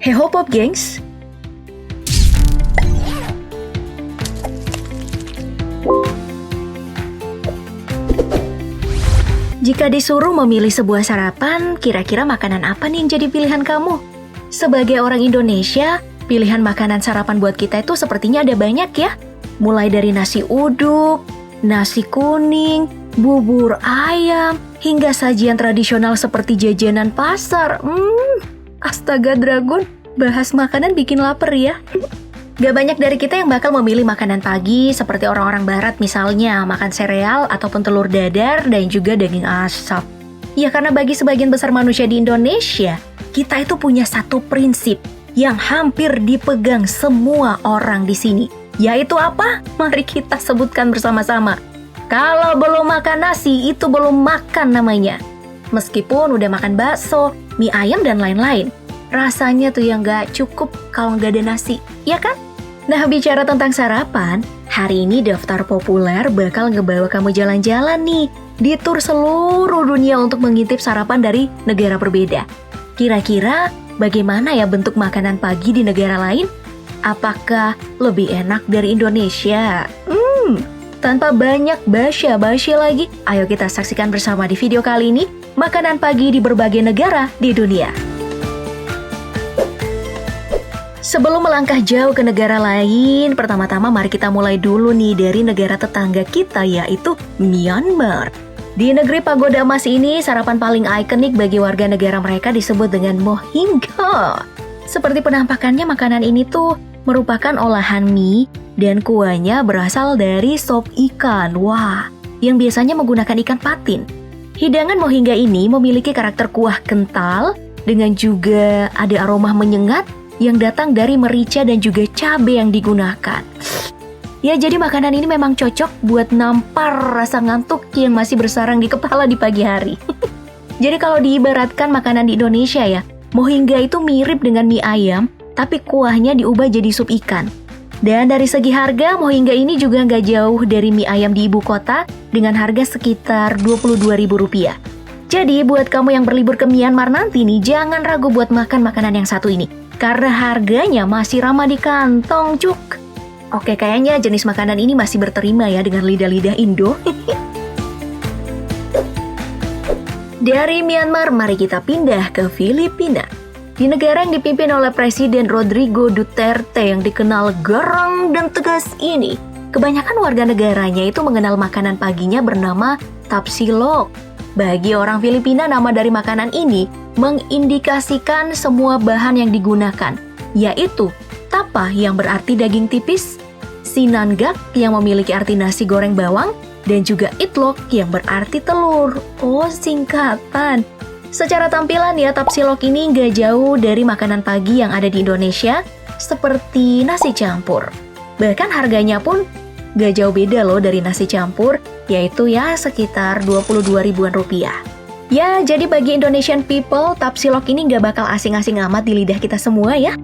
Hey hop hop gengs. Jika disuruh memilih sebuah sarapan, kira-kira makanan apa nih yang jadi pilihan kamu? Sebagai orang Indonesia, pilihan makanan sarapan buat kita itu sepertinya ada banyak ya. Mulai dari nasi uduk, nasi kuning, bubur ayam, hingga sajian tradisional seperti jajanan pasar. Astaga Dragon, bahas makanan bikin lapar ya. Gak banyak dari kita yang bakal memilih makanan pagi seperti orang-orang barat misalnya makan sereal ataupun telur dadar dan juga daging asap. Ya karena bagi sebagian besar manusia di Indonesia, kita itu punya satu prinsip yang hampir dipegang semua orang di sini. Yaitu apa? Mari kita sebutkan bersama-sama. Kalau belum makan nasi, itu belum makan namanya. Meskipun udah makan bakso, mie ayam dan lain-lain. Rasanya tuh yang gak cukup kalau gak ada nasi, ya kan? Nah, bicara tentang sarapan, hari ini Daftar Populer bakal ngebawa kamu jalan-jalan nih di tur seluruh dunia untuk mengintip sarapan dari negara berbeda. Kira-kira bagaimana ya bentuk makanan pagi di negara lain? Apakah lebih enak dari Indonesia? Tanpa banyak basa-basi lagi, ayo kita saksikan bersama di video kali ini makanan pagi di berbagai negara di dunia. Sebelum melangkah jauh ke negara lain, pertama-tama mari kita mulai dulu nih dari negara tetangga kita yaitu Myanmar. Di negeri pagoda emas ini, sarapan paling ikonik bagi warga negara mereka disebut dengan mohinga. Seperti penampakannya, makanan ini tuh merupakan olahan mie dan kuahnya berasal dari sop ikan. Wah, yang biasanya menggunakan ikan patin. Hidangan mohinga ini memiliki karakter kuah kental dengan juga ada aroma menyengat yang datang dari merica dan juga cabai yang digunakan. Ya, jadi makanan ini memang cocok buat nampar rasa ngantuk yang masih bersarang di kepala di pagi hari. Jadi kalau diibaratkan makanan di Indonesia ya, mohinga itu mirip dengan mie ayam, tapi kuahnya diubah jadi sup ikan. Dan dari segi harga, mohinga ini juga nggak jauh dari mie ayam di ibu kota dengan harga sekitar Rp22.000. Jadi buat kamu yang berlibur ke Myanmar nanti nih, jangan ragu buat makan makanan yang satu ini. Karena harganya masih ramah di kantong, cuk. Oke, kayaknya jenis makanan ini masih berterima ya dengan lidah-lidah Indo. Dari Myanmar, mari kita pindah ke Filipina. Di negara yang dipimpin oleh Presiden Rodrigo Duterte yang dikenal garang dan tegas ini, kebanyakan warga negaranya itu mengenal makanan paginya bernama tapsilok. Bagi orang Filipina, nama dari makanan ini mengindikasikan semua bahan yang digunakan, yaitu tapa yang berarti daging tipis, sinanggak yang memiliki arti nasi goreng bawang, dan juga itlok yang berarti telur. Oh, singkatan. Secara tampilan ya, tapsilok ini nggak jauh dari makanan pagi yang ada di Indonesia, seperti nasi campur. Bahkan harganya pun nggak jauh beda loh dari nasi campur, yaitu ya sekitar Rp22.000-an. Ya, jadi bagi Indonesian people, tapsilok ini nggak bakal asing-asing amat di lidah kita semua ya.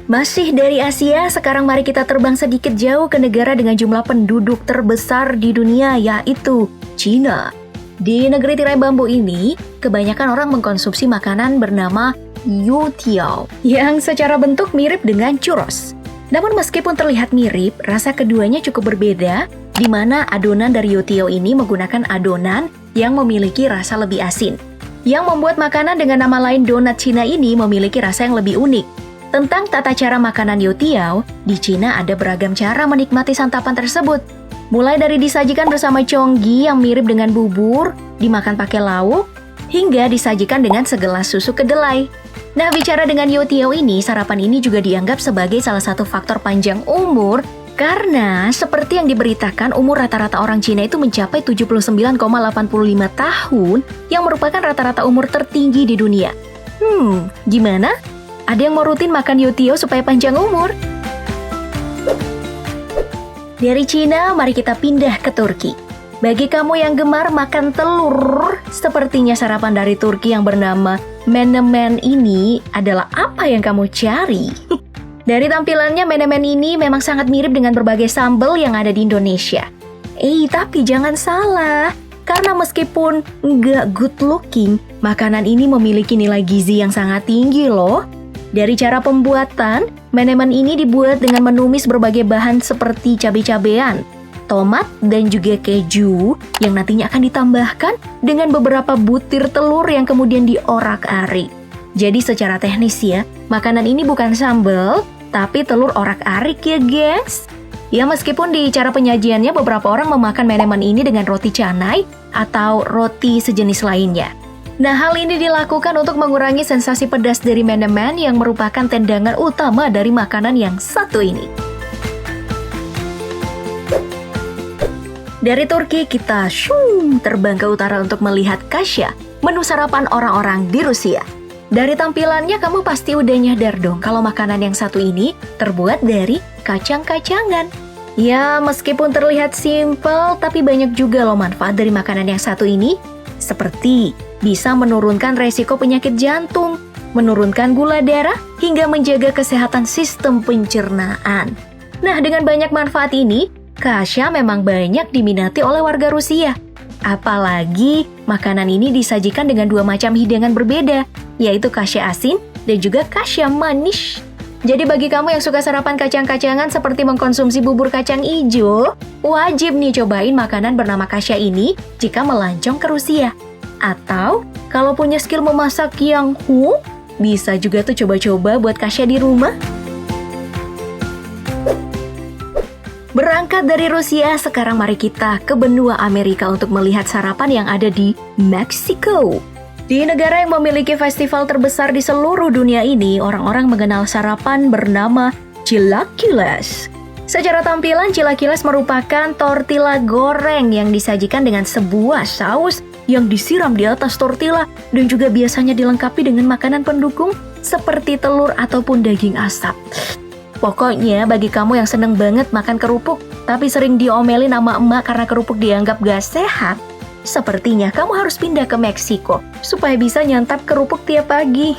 Masih dari Asia, sekarang mari kita terbang sedikit jauh ke negara dengan jumlah penduduk terbesar di dunia, yaitu Cina. Di negeri tirai bambu ini, kebanyakan orang mengkonsumsi makanan bernama youtiao, yang secara bentuk mirip dengan churros. Namun meskipun terlihat mirip, rasa keduanya cukup berbeda, di mana adonan dari youtiao ini menggunakan adonan yang memiliki rasa lebih asin. Yang membuat makanan dengan nama lain donat Cina ini memiliki rasa yang lebih unik. Tentang tata cara makanan youtiao, di Cina ada beragam cara menikmati santapan tersebut. Mulai dari disajikan bersama conggi yang mirip dengan bubur, dimakan pakai lauk, hingga disajikan dengan segelas susu kedelai. Nah, bicara dengan youtiao ini, sarapan ini juga dianggap sebagai salah satu faktor panjang umur karena seperti yang diberitakan umur rata-rata orang Cina itu mencapai 79,85 tahun yang merupakan rata-rata umur tertinggi di dunia. Gimana? Ada yang mau rutin makan youtiao supaya panjang umur? Dari Cina, mari kita pindah ke Turki. Bagi kamu yang gemar makan telur, sepertinya sarapan dari Turki yang bernama menemen ini adalah apa yang kamu cari? Dari tampilannya, menemen ini memang sangat mirip dengan berbagai sambal yang ada di Indonesia. Tapi jangan salah, Karena meskipun nggak good looking, makanan ini memiliki nilai gizi yang sangat tinggi loh. Dari cara pembuatan, menemen ini dibuat dengan menumis berbagai bahan seperti cabai-cabean, tomat, dan juga keju yang nantinya akan ditambahkan dengan beberapa butir telur yang kemudian diorak-arik. Jadi secara teknis ya, makanan ini bukan sambal, tapi telur orak-arik ya gengs. Ya meskipun di cara penyajiannya beberapa orang memakan menemen ini dengan roti canai atau roti sejenis lainnya. Nah, hal ini dilakukan untuk mengurangi sensasi pedas dari menemen yang merupakan tendangan utama dari makanan yang satu ini. Dari Turki kita terbang ke utara untuk melihat kasya, menu sarapan orang-orang di Rusia. Dari tampilannya kamu pasti udah nyadar dong kalau makanan yang satu ini terbuat dari kacang-kacangan. Ya, meskipun terlihat simpel, tapi banyak juga loh manfaat dari makanan yang satu ini. Seperti bisa menurunkan resiko penyakit jantung, menurunkan gula darah, hingga menjaga kesehatan sistem pencernaan. Nah, dengan banyak manfaat ini, kasya memang banyak diminati oleh warga Rusia. Apalagi, makanan ini disajikan dengan dua macam hidangan berbeda, yaitu kasya asin dan juga kasya manis. Jadi bagi kamu yang suka sarapan kacang-kacangan seperti mengkonsumsi bubur kacang ijo, wajib nih cobain makanan bernama kasya ini jika melancong ke Rusia. Atau kalau punya skill memasak yang bisa juga tuh coba-coba buat kasya di rumah. Berangkat dari Rusia, sekarang mari kita ke benua Amerika untuk melihat sarapan yang ada di Meksiko. Di negara yang memiliki festival terbesar di seluruh dunia ini, orang-orang mengenal sarapan bernama chilaquiles. Secara tampilan, chilaquiles merupakan tortilla goreng yang disajikan dengan sebuah saus yang disiram di atas tortilla dan juga biasanya dilengkapi dengan makanan pendukung seperti telur ataupun daging asap. Pokoknya bagi kamu yang seneng banget makan kerupuk tapi sering diomelin sama emak karena kerupuk dianggap gak sehat, sepertinya kamu harus pindah ke Meksiko supaya bisa nyantap kerupuk tiap pagi.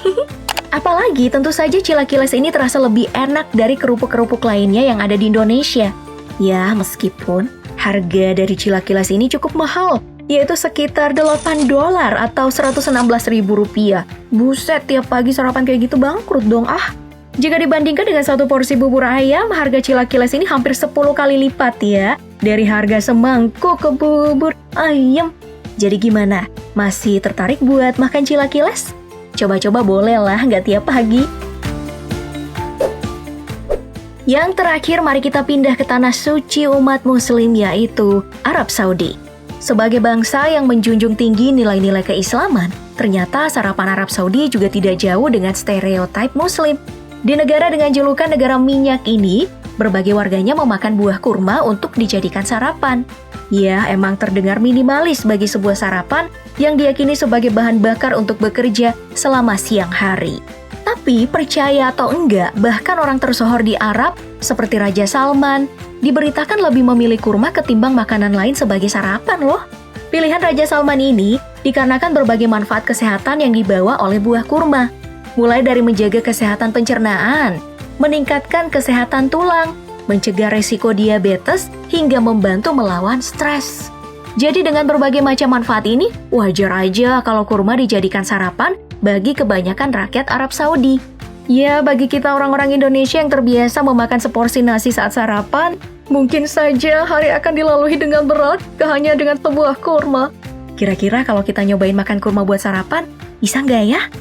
Apalagi tentu saja chilaquiles ini terasa lebih enak dari kerupuk-kerupuk lainnya yang ada di Indonesia. Ya, meskipun harga dari chilaquiles ini cukup mahal, yaitu sekitar $8 atau Rp116.000. Buset, tiap pagi sarapan kayak gitu bangkrut dong ah. Jika dibandingkan dengan satu porsi bubur ayam, harga chilaquiles ini hampir 10 kali lipat ya dari harga semangkuk ke bubur ayam. Jadi gimana? Masih tertarik buat makan chilaquiles? Coba-coba boleh lah, nggak tiap pagi. Yang terakhir, mari kita pindah ke tanah suci umat muslim, yaitu Arab Saudi. Sebagai bangsa yang menjunjung tinggi nilai-nilai keislaman, ternyata sarapan Arab Saudi juga tidak jauh dengan stereotip muslim. Di negara dengan julukan negara minyak ini, berbagai warganya memakan buah kurma untuk dijadikan sarapan. Ya, emang terdengar minimalis bagi sebuah sarapan yang diyakini sebagai bahan bakar untuk bekerja selama siang hari. Tapi percaya atau enggak, bahkan orang tersohor di Arab seperti Raja Salman diberitakan lebih memilih kurma ketimbang makanan lain sebagai sarapan loh. Pilihan Raja Salman ini dikarenakan berbagai manfaat kesehatan yang dibawa oleh buah kurma. Mulai dari menjaga kesehatan pencernaan, meningkatkan kesehatan tulang, mencegah resiko diabetes, hingga membantu melawan stres. Jadi dengan berbagai macam manfaat ini, wajar aja kalau kurma dijadikan sarapan bagi kebanyakan rakyat Arab Saudi. Ya, bagi kita orang-orang Indonesia yang terbiasa memakan seporsi nasi saat sarapan, mungkin saja hari akan dilalui dengan berat, hanya dengan sebuah kurma. Kira-kira kalau kita nyobain makan kurma buat sarapan, bisa nggak ya?